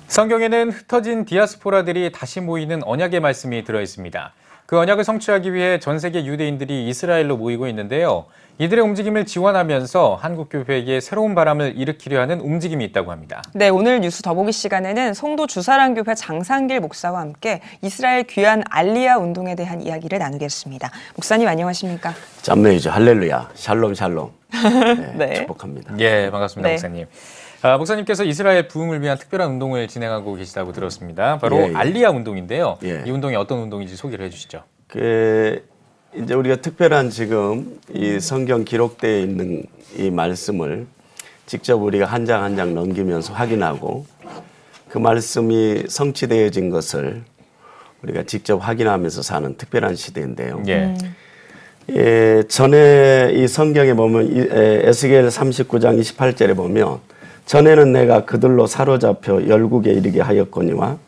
성경에는 흩어진 디아스포라들이 다시 모이는 언약의 말씀이 들어있습니다. 그 언약을 성취하기 위해 전 세계 유대인들이 이스라엘로 모이고 있는데요. 이들의 움직임을 지원하면서 한국교회에 새로운 바람을 일으키려 하는 움직임이 있다고 합니다. 네, 오늘 뉴스 더보기 시간에는 송도 주사랑교회 장상길 목사와 함께 이스라엘 귀환 알리야 운동에 대한 이야기를 나누겠습니다. 목사님 안녕하십니까? 짬내이죠. 할렐루야. 샬롬 샬롬. 네. 축복합니다. 예, 반갑습니다. 네. 목사님. 목사님께서 이스라엘 부흥을 위한 특별한 운동을 진행하고 계시다고 들었습니다. 바로 예, 예. 알리야 운동인데요. 예. 이 운동이 어떤 운동인지 소개를 해주시죠. 이제 우리가 특별한 지금 이 성경 기록되어 있는 이 말씀을 직접 우리가 한 장 한 장 넘기면서 확인하고 그 말씀이 성취되어진 것을 우리가 직접 확인하면서 사는 특별한 시대인데요. 예. 전에 이 성경에 보면 에스겔 39장 28절에 보면 전에는 내가 그들로 사로잡혀 열국에 이르게 하였거니와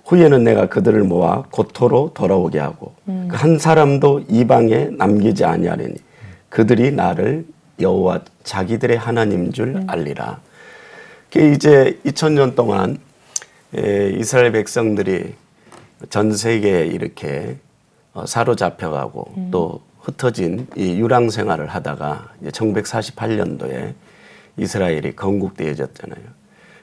후에는 내가 그들을 모아 고토로 돌아오게 하고 그 한 사람도 이방에 남기지 아니하리니 그들이 나를 여호와 자기들의 하나님인 줄 알리라. 이제 2000년 동안 이스라엘 백성들이 전 세계에 이렇게 사로잡혀가고 또 흩어진 이 유랑 생활을 하다가 이제 1948년도에 이스라엘이 건국되어졌잖아요.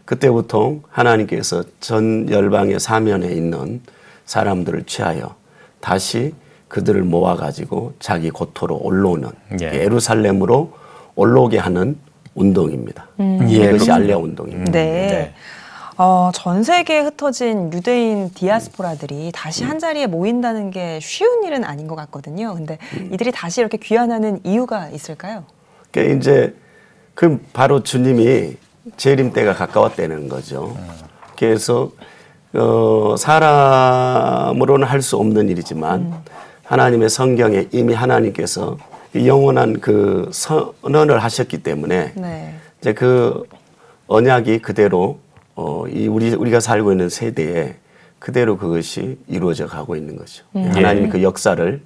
그때부터 하나님께서 전 열방의 사면에 있는 사람들을 취하여 다시 그들을 모아가지고 자기 고토로 올라오는 예루살렘으로 올라오게 하는 운동입니다. 이것이 알리야 운동입니다. 네. 전 세계에 흩어진 유대인 디아스포라들이 다시 한 자리에 모인다는 게 쉬운 일은 아닌 것 같거든요. 근데 이들이 다시 이렇게 귀환하는 이유가 있을까요? 이제 그 바로 주님이 재림 때가 가까웠다는 거죠. 그래서 사람으로는 할 수 없는 일이지만 하나님의 성경에 이미 하나님께서 영원한 그 선언을 하셨기 때문에 네. 이제 그 언약이 그대로 우리가 살고 있는 세대에 그대로 그것이 이루어져 가고 있는 거죠. 하나님이 그 역사를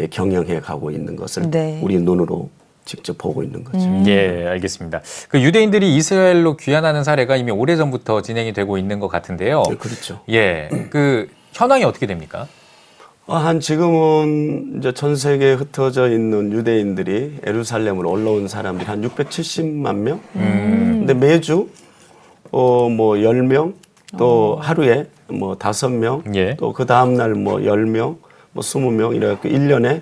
경영해 가고 있는 것을 네. 우리 눈으로 직접 보고 있는 거죠. 예, 알겠습니다. 그 유대인들이 이스라엘로 귀환하는 사례가 이미 오래전부터 진행이 되고 있는 것 같은데요. 네, 그렇죠. 예, 그 현황이 어떻게 됩니까? 지금은 이제 전 세계에 흩어져 있는 유대인들이 예루살렘으로 올라온 사람들이 한 670만 명. 근데 매주 뭐 10명, 또 하루에 뭐 5명, 예. 또 그 다음 날 뭐 10명, 뭐 20명 이렇게 1년에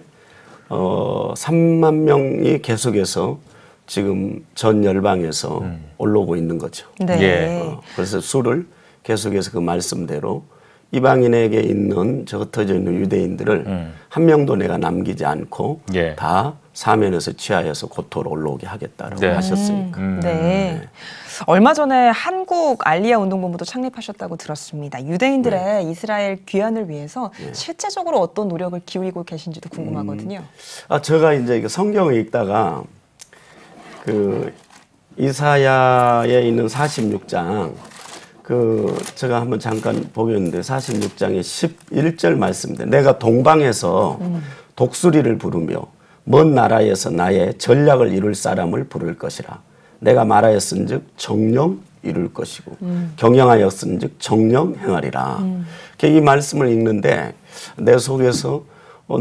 3만 명이 계속해서 지금 전 열방에서 올라오고 있는 거죠. 네. 예. 그래서 수를 계속해서 그 말씀대로 이방인에게 있는 저 흩어져 있는 유대인들을 한 명도 내가 남기지 않고 예. 다 사면에서 취하여서 고토로 올라오게 하겠다라고 네. 하셨으니까. 네. 얼마 전에 한국 알리야 운동본부도 창립하셨다고 들었습니다. 유대인들의 이스라엘 귀환을 위해서 실제적으로 어떤 노력을 기울이고 계신지도 궁금하거든요. 제가 이제 성경을 읽다가 그 이사야에 있는 46장 제가 한번 잠깐 보겠는데 46장의 11절 말씀인데 내가 동방에서 독수리를 부르며 먼 나라에서 나의 전략을 이룰 사람을 부를 것이라. 내가 말하였은즉 정령 이룰 것이고 경영하였은즉 정령 행하리라. 이 말씀을 읽는데 내 속에서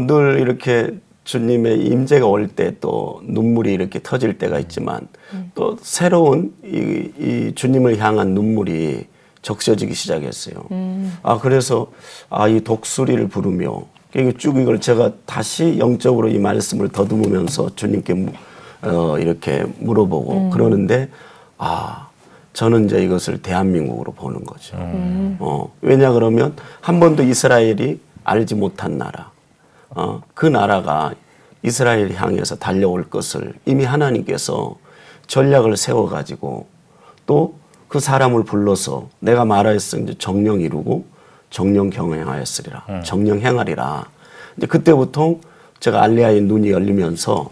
늘 이렇게 주님의 임재가 올 때 또 눈물이 이렇게 터질 때가 있지만 또 새로운 이 주님을 향한 눈물이 적셔지기 시작했어요. 그래서 이 독수리를 부르며 쭉 이걸 제가 다시 영적으로 이 말씀을 더듬으면서 주님께 이렇게 물어보고 그러는데 저는 이제 이것을 대한민국으로 보는 거죠. 왜냐 그러면 한 번도 이스라엘이 알지 못한 나라, 그 나라가 이스라엘 향해서 달려올 것을 이미 하나님께서 전략을 세워가지고 또 그 사람을 불러서 내가 말하였으니 정령 이루고 정령 경영하였으리라. 정령 행하리라. 이제 그때부터 제가 알리야의 눈이 열리면서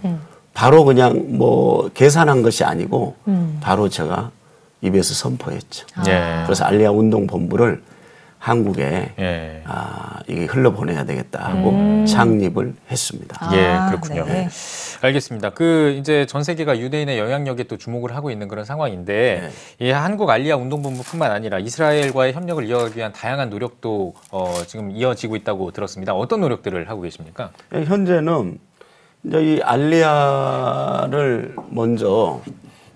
바로 그냥 뭐 계산한 것이 아니고 바로 제가 입에서 선포했죠. 예. 그래서 알리야 운동본부를 한국에 예. 이게 흘러보내야 되겠다 하고 창립을 했습니다. 예, 그렇군요. 네. 알겠습니다. 이제 전 세계가 유대인의 영향력에 또 주목을 하고 있는 그런 상황인데, 이 한국 알리아 운동본부뿐만 아니라 이스라엘과의 협력을 이어가기 위한 다양한 노력도 지금 이어지고 있다고 들었습니다. 어떤 노력들을 하고 계십니까? 현재는 이제 이 알리아를 먼저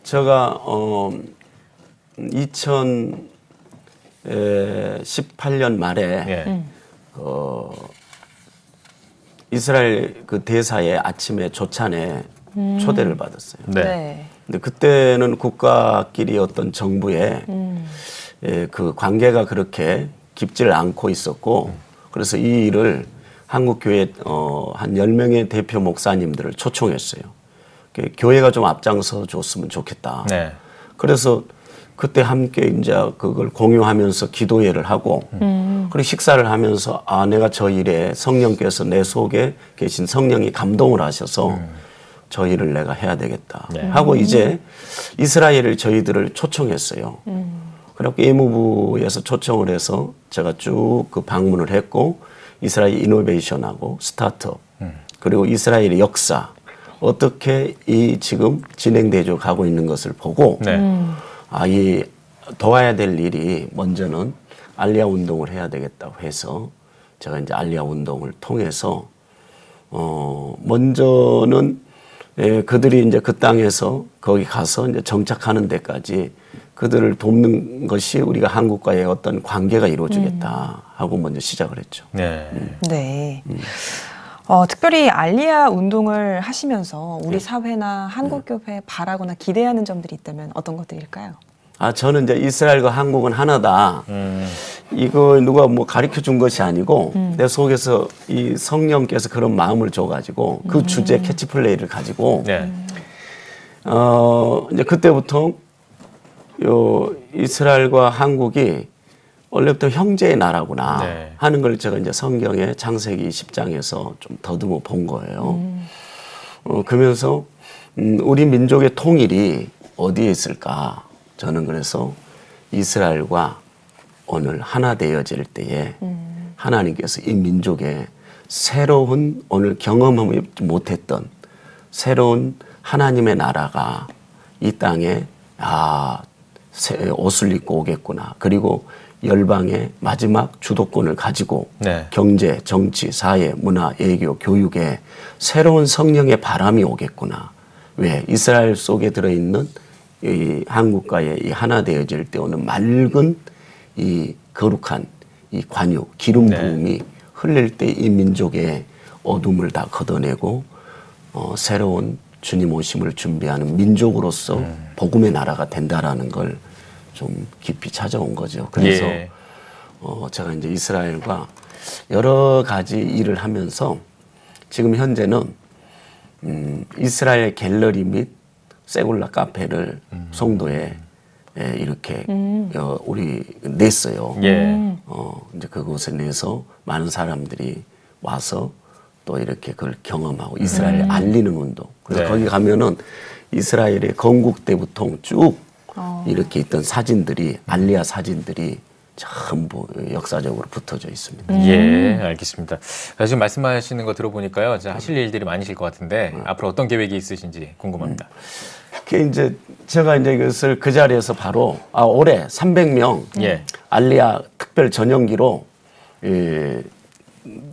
제가 2018년 말에 예. 이스라엘 그 대사의 아침에 조찬에 초대를 받았어요. 네. 네. 근데 그때는 국가끼리 어떤 정부의 그 관계가 그렇게 깊지를 않고 있었고, 그래서 이 일을 한국교회 한 10명의 대표 목사님들을 초청했어요. 교회가 좀 앞장서 줬으면 좋겠다. 네. 그래서 그때 함께 이제 그걸 공유하면서 기도회를 하고, 그리고 식사를 하면서 내가 저 일에 성령께서 내 속에 계신 성령이 감동을 하셔서 저 일을 내가 해야 되겠다 네. 하고 이제 이스라엘을 저희들을 초청했어요. 그래갖고 예무부에서 초청을 해서 제가 쭉 그 방문을 했고, 이스라엘 이노베이션하고 스타트업 그리고 이스라엘의 역사 어떻게 이 지금 진행되어 가고 있는 것을 보고 네. 이 도와야 될 일이 먼저는 알리아 운동을 해야 되겠다고 해서 제가 이제 알리아 운동을 통해서 먼저는 그들이 이제 그 땅에서 거기 가서 이제 정착하는 데까지 그들을 돕는 것이 우리가 한국과의 어떤 관계가 이루어지겠다 하고 먼저 시작을 했죠. 네. 네. 특별히 알리아 운동을 하시면서 우리 사회나 한국교회에 바라거나 기대하는 점들이 있다면 어떤 것들일까요? 저는 이제 이스라엘과 한국은 하나다. 이거 누가 뭐 가르쳐 준 것이 아니고 내 속에서 이 성령께서 그런 마음을 줘가지고 그 주제 캐치플레이를 가지고 네. 이제 그때부터 이스라엘과 한국이 원래부터 형제의 나라구나 네. 하는 걸 제가 이제 성경의 창세기 10장에서 좀 더듬어 본 거예요. 그러면서 우리 민족의 통일이 어디에 있을까? 저는 그래서 이스라엘과 오늘 하나 되어질 때에 하나님께서 이 민족에 새로운 오늘 경험하지 못했던 새로운 하나님의 나라가 이 땅에 옷을 입고 오겠구나. 그리고 열방의 마지막 주도권을 가지고 네. 경제, 정치, 사회, 문화, 외교, 교육에 새로운 성령의 바람이 오겠구나. 왜? 이스라엘 속에 들어있는 이 한국과의 이 하나 되어질 때 오는 맑은 이 거룩한 이 관유, 기름 부음이 흘릴 때 이 민족의 어둠을 다 걷어내고 새로운 주님 오심을 준비하는 민족으로서 복음의 나라가 된다라는 걸 좀 깊이 찾아온 거죠. 그래서 제가 이제 이스라엘과 여러 가지 일을 하면서 지금 현재는 이스라엘 갤러리 및 세굴라 카페를 송도에 이렇게 우리 냈어요. 예. 이제 그곳에 내서 많은 사람들이 와서 또 이렇게 그걸 경험하고 이스라엘을 알리는 운동. 그래서 네. 거기 가면은 이스라엘의 건국 때부터 쭉 이렇게 있던 사진들이 알리아 사진들이 전부 역사적으로 붙어져 있습니다. 예, 알겠습니다. 지금 말씀하시는 거 들어보니까요, 이제 하실 일들이 많으실 것 같은데 앞으로 어떤 계획이 있으신지 궁금합니다. 그게 이제 제가 이제 이것을 그 자리에서 바로 올해 300명 예. 알리아 특별 전용기로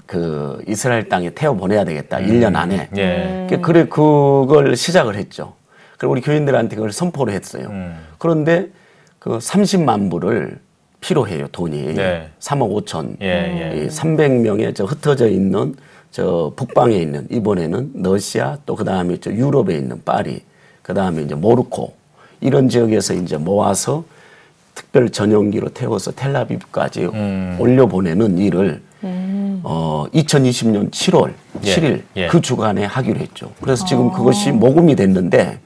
그 이스라엘 땅에 태워 보내야 되겠다. 1년 안에. 예. 그래 그걸 시작을 했죠. 그리고 우리 교인들한테 그걸 선포를 했어요. 그런데 그 30만 불을 필요해요, 돈이. 네. 3억 5천. 예. 300명의 저 흩어져 있는 저 북방에 있는 이번에는 러시아 또 그다음에 저 유럽에 있는 파리 그다음에 이제 모로코 이런 지역에서 이제 모아서 특별 전용기로 태워서 텔아비브까지 올려보내는 일을 2020년 7월 7일 그 주간에 하기로 했죠. 그래서 지금 그것이 모금이 됐는데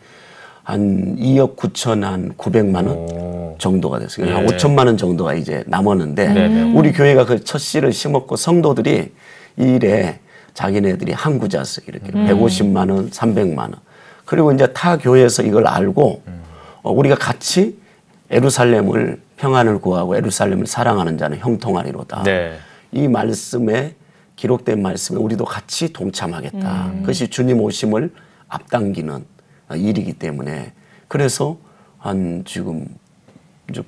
한 2억 9천 한 900만 원 정도가 됐어요. 한 5천만 원 정도가 이제 남았는데 우리 교회가 그 첫 씨를 심었고 성도들이 이 일에 자기네들이 한 구자씩 이렇게 150만 원, 300만 원. 그리고 이제 타 교회에서 이걸 알고 우리가 같이 예루살렘을 평안을 구하고 예루살렘을 사랑하는 자는 형통하리로다. 네. 이 말씀에 기록된 말씀에 우리도 같이 동참하겠다. 그것이 주님 오심을 앞당기는 일이기 때문에 그래서 한 지금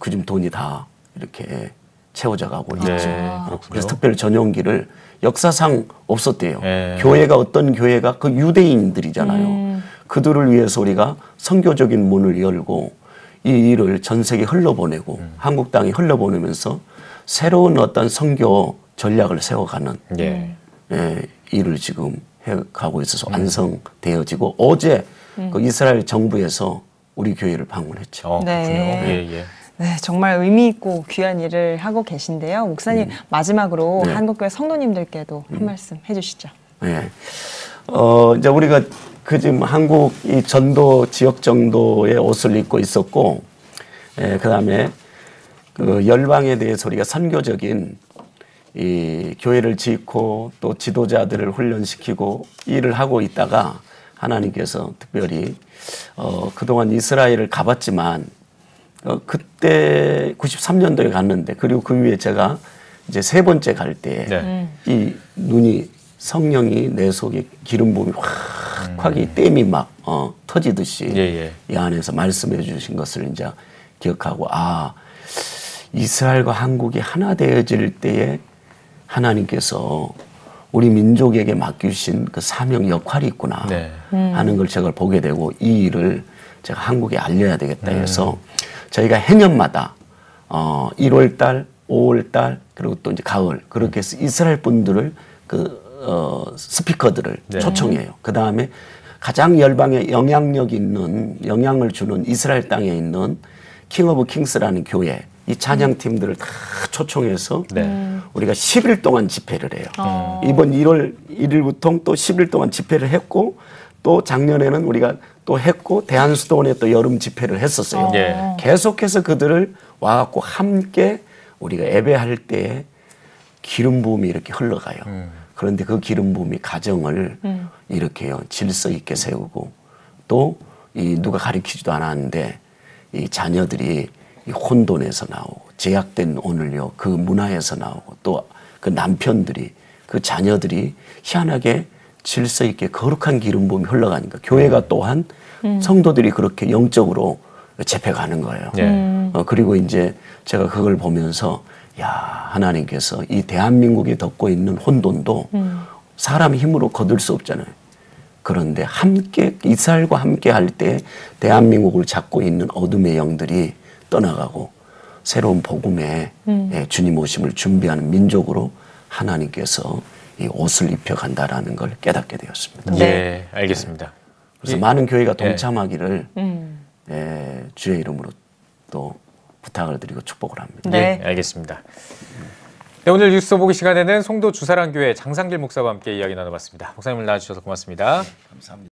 그좀 돈이 다 이렇게 채워져 가고 있죠. 그렇군요. 그래서 특별 전용기를 역사상 없었대요. 네. 교회가 어떤 교회가 그 유대인들이잖아요. 그들을 위해서 우리가 선교적인 문을 열고 이 일을 전 세계에 흘러보내고 한국 땅에 흘러보내면서 새로운 어떤 선교 전략을 세워가는 예. 일을 지금 해가고 있어서 완성되어지고 어제 그 이스라엘 정부에서 우리 교회를 방문했죠. 그렇군요. 네. 예, 예. 네, 정말 의미 있고 귀한 일을 하고 계신데요. 목사님 마지막으로 네. 한국교회 성도님들께도 한 말씀 해주시죠. 네. 이제 우리가 그 지금 한국 이 전도 지역 정도의 옷을 입고 있었고, 그 다음에 그 열방에 대해서 우리가 선교적인 이 교회를 짓고 또 지도자들을 훈련시키고 일을 하고 있다가 하나님께서 특별히 그동안 이스라엘을 가봤지만 그때 93년도에 갔는데 그리고 그 위에 제가 이제 세 번째 갈 때 이 눈이 성령이 내 속에 기름 부음이 확 이 댐이 막 터지듯이 이 안에서 말씀해 주신 것을 이제 기억하고 이스라엘과 한국이 하나 되어질 때에 하나님께서 우리 민족에게 맡기신 그 사명 역할이 있구나 하는 걸 제가 보게 되고 이 일을 제가 한국에 알려야 되겠다 해서 저희가 해년마다 1월 달, 5월 달 그리고 또 이제 가을 그렇게 해서 이스라엘 분들을 스피커들을 초청해요. 그 다음에 가장 열방에 영향력 있는 영향을 주는 이스라엘 땅에 있는 킹 오브 킹스라는 교회 이 찬양팀들을 다 초청해서 우리가 10일 동안 집회를 해요. 이번 1월 1일부터 또 10일 동안 집회를 했고 또 작년에는 우리가 또 했고 대한수도원에 또 여름 집회를 했었어요. 계속해서 그들을 와갖고 함께 우리가 예배할 때에 기름 부음이 이렇게 흘러가요. 그런데 그 기름 부음이 가정을 이렇게요 질서 있게 세우고 또 이 누가 가르치지도 않았는데 이 자녀들이 이 혼돈에서 나오고 제약된 오늘요 그 문화에서 나오고 또 그 남편들이 그 자녀들이 희한하게 질서 있게 거룩한 기름 부음이 흘러가니까 교회가 또한 성도들이 그렇게 영적으로 재패가는 거예요. 그리고 이제 제가 그걸 보면서 야 하나님께서 이 대한민국이 덮고 있는 혼돈도 사람 힘으로 거둘 수 없잖아요. 그런데 함께 이스라엘과 함께 할 때 대한민국을 잡고 있는 어둠의 영들이 떠나가고 새로운 복음의 주님 오심을 준비하는 민족으로 하나님께서 이 옷을 입혀간다라는 걸 깨닫게 되었습니다. 네, 알겠습니다. 그래서 많은 교회가 동참하기를 주의 이름으로 또 부탁을 드리고 축복을 합니다. 네, 알겠습니다. 네, 오늘 뉴스 보기 시간에는 송도 주사랑교회 장상길 목사와 함께 이야기 나눠봤습니다. 목사님을 나와주셔서 고맙습니다. 감사합니다.